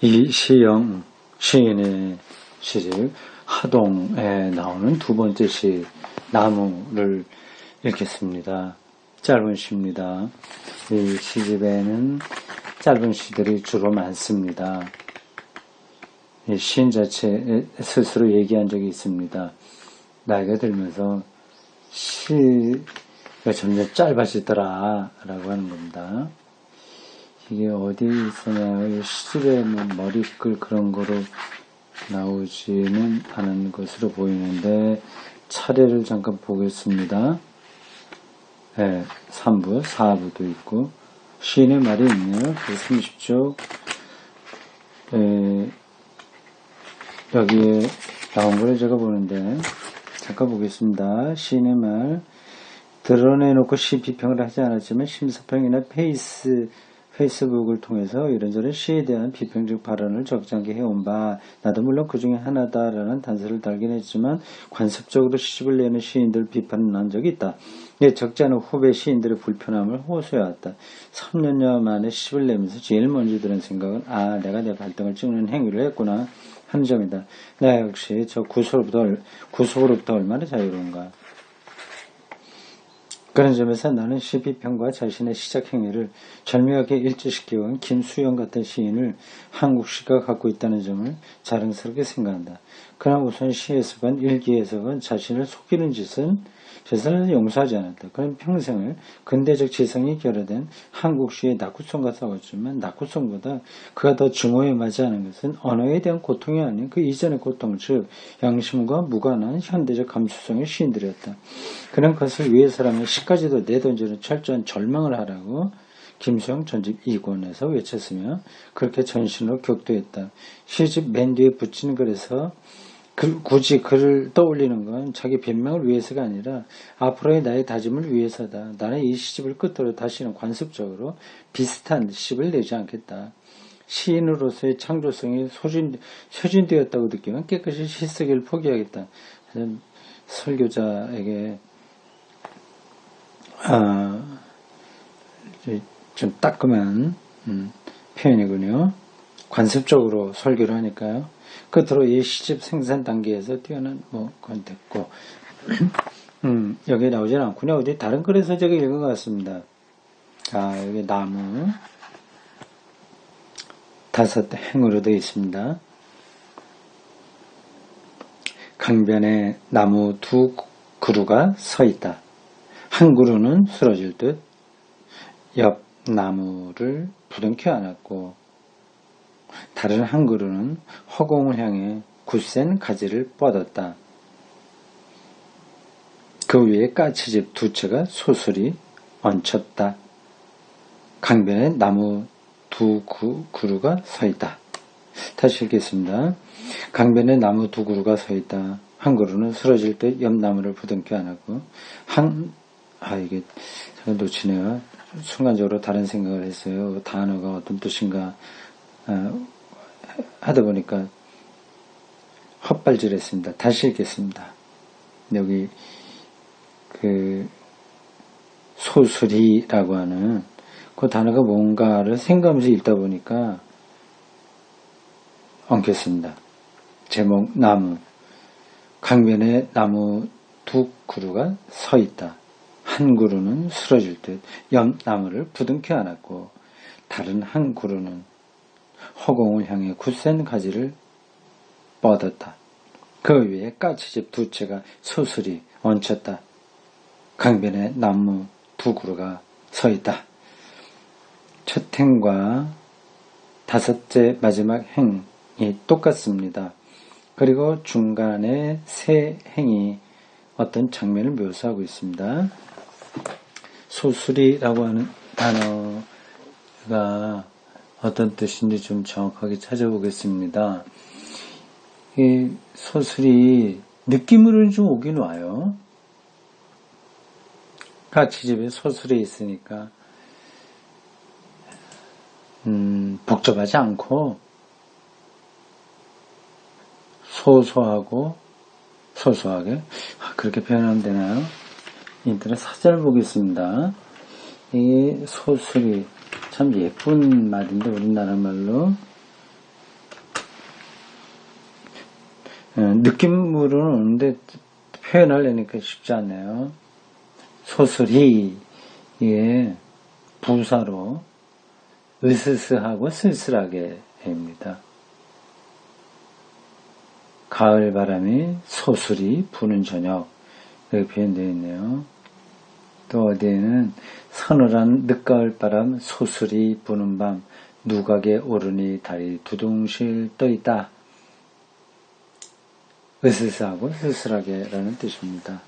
이시영 시인의 시집 하동에 나오는 두 번째 시 나무를 읽겠습니다. 짧은 시입니다. 이 시집에는 짧은 시들이 주로 많습니다. 이 시인 자체 스스로 얘기한 적이 있습니다. 나이가 들면서 시가 점점 짧아지더라 라고 하는 겁니다. 이게 어디 있었나요? 시집에 뭐 머리글 그런 거로 나오지는 않은 것으로 보이는데 차례를 잠깐 보겠습니다. 네, 3부, 4부도 있고 시인의 말이 있네요. 30쪽 여기에 나온 걸 제가 보는데 잠깐 보겠습니다. 시인의 말 드러내놓고 시 비평을 하지 않았지만 심사평이나 페이스북을 통해서 이런저런 시에 대한 비평적 발언을 적잖게 해온 바 나도 물론 그 중에 하나다라는 단서를 달긴 했지만 관습적으로 시집을 내는 시인들 비판을 한 적이 있다. 적지 않은 후배 시인들의 불편함을 호소해왔다. 3년여 만에 시집을 내면서 제일 먼저 드는 생각은 내가 내 발등을 찍는 행위를 했구나 하는 점이다. 나 역시 저 구속으로부터 얼마나 자유로운가. 그런 점에서 나는 시비평과 자신의 시작 행위를 절묘하게 일치시켜온 김수영 같은 시인을 한국 시가 갖고 있다는 점을 자랑스럽게 생각한다. 그러나 우선 시에서건 일기에서건 자신을 속이는 짓을 용서하지 않았다. 그는 평생을 근대적 지성이 결여된 한국 시의 낙후성과 싸웠지만 낙후성보다 그가 더 증오에 맞지 않은 것은 언어에 대한 고통이 아닌 그 이전의 고통, 즉 양심과 무관한 현대적 감수성의 시인들이었다. 그는 그것을 위해서라면 시까지도 내던지는 철저한 절망을 하라고 김수영 전집 2권에서 외쳤으며 그렇게 전신으로 격도했다. 시집 맨 뒤에 붙인 글에서 굳이 그를 떠올리는 건 자기 변명을 위해서가 아니라 앞으로의 나의 다짐을 위해서다. 나는 이 시집을 끝으로 다시는 관습적으로 비슷한 시집을 내지 않겠다. 시인으로서의 창조성이 소진되었다고 느끼면 깨끗이 시쓰기를 포기하겠다. 설교자에게 좀 따끔한 표현이군요. 관습적으로 설교를 하니까요. 끝으로 이 시집 생산 단계에서 뛰어난 그건 됐고 여기에 나오진 않군요. 어디 다른 글에서 제가 읽은 것 같습니다. 여기 나무 5행으로 되어 있습니다. 강변에 나무 2그루가 서 있다. 한 그루는 쓰러질 듯 옆 나무를 부둥켜 안았고 다른 한 그루는 허공을 향해 굳센 가지를 뻗었다. 그 위에 까치집 2채가 소술이 얹혔다. 강변에 나무 2그루가 서 있다. 다시 읽겠습니다. 강변에 나무 2그루가 서 있다. 한 그루는 쓰러질 듯 옆 나무를 부둥켜 안았고 이게 제가 놓치네요. 순간적으로 다른 생각을 했어요. 단어가 어떤 뜻인가 하다 보니까 헛발질했습니다. 다시 읽겠습니다. 여기 소술이라고 하는 그 단어가 뭔가를 생각하면서 읽다 보니까 엉켰습니다. 제목 나무 강변에 나무 2그루가 서 있다. 한 그루는 쓰러질 듯 옆 나무를 부둥켜 안았고 다른 한 그루는 허공을 향해 굳센 가지를 뻗었다. 그 위에 까치집 2채가 소술이 얹혔다. 강변에 나무 2그루가 서 있다. 첫 행과 5째 마지막 행이 똑같습니다. 그리고 중간에 세 행이 어떤 장면을 묘사하고 있습니다. 소술이라고 하는 단어가 어떤 뜻인지 좀 정확하게 찾아보겠습니다. 이 소술이 느낌으로 좀 오긴 와요. 까치집에 소술이 있으니까 복잡하지 않고 소소하게 그렇게 표현하면 되나요? 인터넷 사전을 보겠습니다. 이게 소술이 참 예쁜 말인데 우리나라 말로 느낌으로는 오는데 표현하려니까 쉽지 않네요. 소설이 예, 부사로 으스스하고 쓸쓸하게입니다. 가을 바람이 소술이 부는 저녁 이렇게 표현되어 있네요. 또 어디에는 서늘한 늦가을 바람 소술이 부는 밤 누각에 오르니 달이 두둥실 떠있다. 으스스하고 쓸쓸하게 라는 뜻입니다.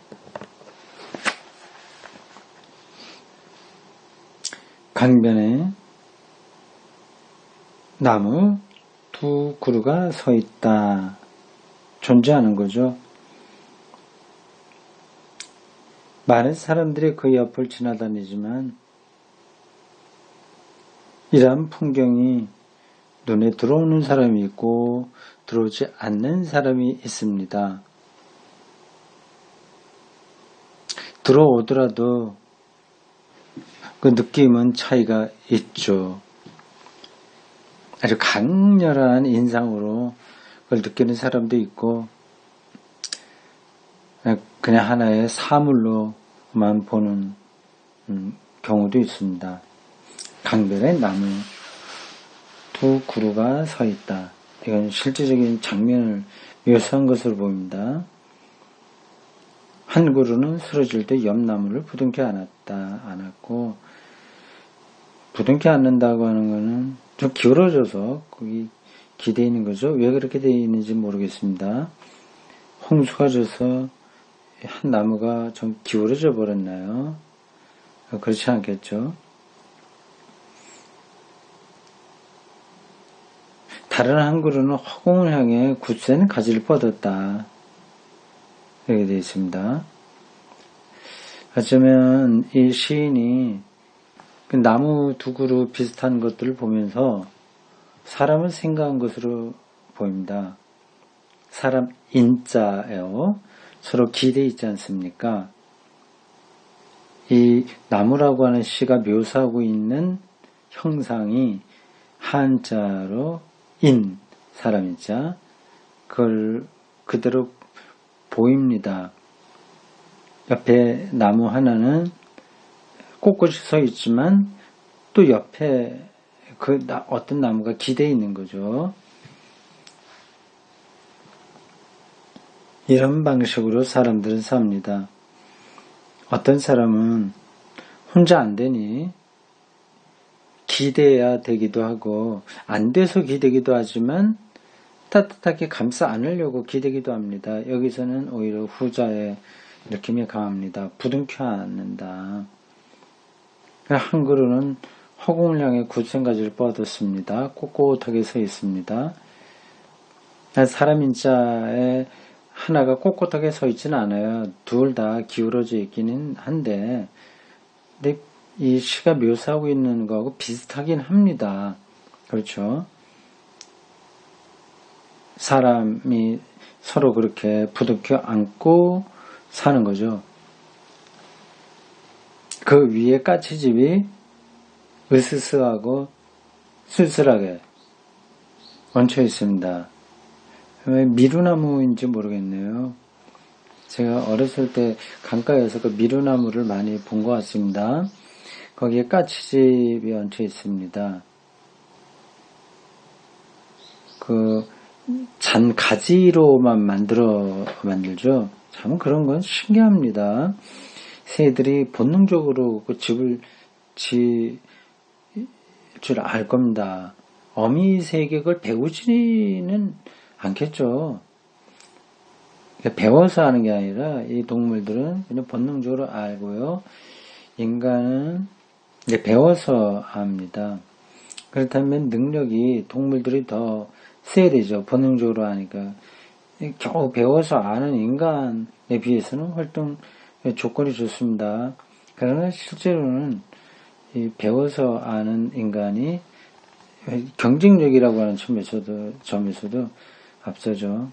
강변에 나무 두 그루가 서 있다. 존재하는 거죠. 많은 사람들이 그 옆을 지나다니지만 이러한 풍경이 눈에 들어오는 사람이 있고 들어오지 않는 사람이 있습니다. 들어오더라도 그 느낌은 차이가 있죠. 아주 강렬한 인상으로 그걸 느끼는 사람도 있고 그냥 하나의 사물로만 보는 경우도 있습니다. 강변에 나무 두 그루가 서 있다. 이건 실제적인 장면을 묘사한 것으로 보입니다. 한 그루는 쓰러질 때 옆 나무를 부둥켜 안았고 부둥켜 안는다고 하는 거는 좀 기울어져서 거기 기대어 있는 거죠. 왜 그렇게 되어 있는지 모르겠습니다. 홍수가 져서 한 나무가 좀 기울어져 버렸나요? 그렇지 않겠죠. 다른 한 그루는 허공을 향해 굳센 가지를 뻗었다. 이렇게 되어 있습니다. 어쩌면 이 시인이 그 나무 두 그루 비슷한 것들을 보면서 사람을 생각한 것으로 보입니다. 사람 인자예요. 서로 기대어 있지 않습니까? 이 나무라고 하는 시가 묘사하고 있는 형상이 한자로 인, 사람인자, 그걸 그대로 보입니다. 옆에 나무 하나는 꼿꼿이 서 있지만 또 옆에 어떤 나무가 기대어 있는 거죠. 이런 방식으로 사람들은 삽니다. 어떤 사람은 혼자 안 되니 기대야 되기도 하고 안 돼서 기대기도 하지만 따뜻하게 감싸 안으려고 기대기도 합니다. 여기서는 오히려 후자의 느낌이 강합니다. 부둥켜 안는다. 한 그루는 허공을 향해 굳센 가지를 뻗었습니다. 꼿꼿하게 서 있습니다. 사람 인자에 하나가 꼿꼿하게 서 있지는 않아요. 둘 다 기울어져 있기는 한데 근데 이 시가 묘사하고 있는 거하고 비슷하긴 합니다. 그렇죠? 사람이 서로 그렇게 부둥켜 안고 사는 거죠. 그 위에 까치집이 으스스하고 쓸쓸하게 얹혀 있습니다. 왜 미루나무인지 모르겠네요. 제가 어렸을 때 강가에서 그 미루나무를 많이 본 것 같습니다. 거기에 까치집이 얹혀 있습니다. 그 잔가지로만 만들죠. 참 그런 건 신기합니다. 새들이 본능적으로 그 집을 지 줄 알 겁니다. 어미새에게 그걸 배우지는 않겠죠. 배워서 하는 게 아니라 이 동물들은 그냥 본능적으로 알고요. 인간은 배워서 합니다. 그렇다면 능력이 동물들이 더 세야 본능적으로 하니까. 겨우 배워서 아는 인간에 비해서는 활동 조건이 좋습니다. 그러나 실제로는 이 배워서 아는 인간이 경쟁력이라고 하는 점에서도 앞서죠.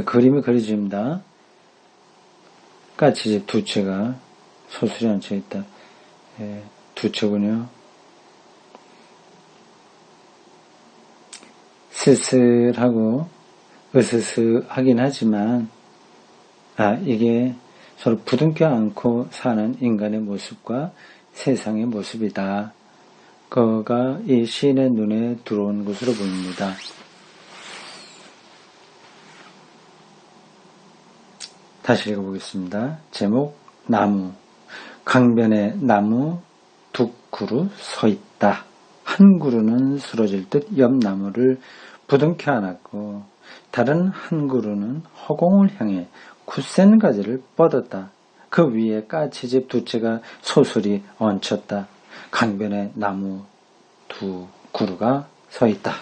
그림이 그려집니다. 까치집 두 채가 소술이 얹혀 있다. 두 채군요. 쓸쓸하고 으스스하긴 하지만 이게 서로 부둥켜 안고 사는 인간의 모습과 세상의 모습이다. 그가 이 시인의 눈에 들어온 것으로 보입니다. 다시 읽어보겠습니다. 제목 나무. 강변에 나무 두 그루 서 있다. 한 그루는 쓰러질 듯 옆 나무를 부둥켜 안았고 다른 한 그루는 허공을 향해 굳센 가지를 뻗었다. 그 위에 까치집 두 채가 소설이 얹혔다. 강변에 나무 두 그루가 서 있다.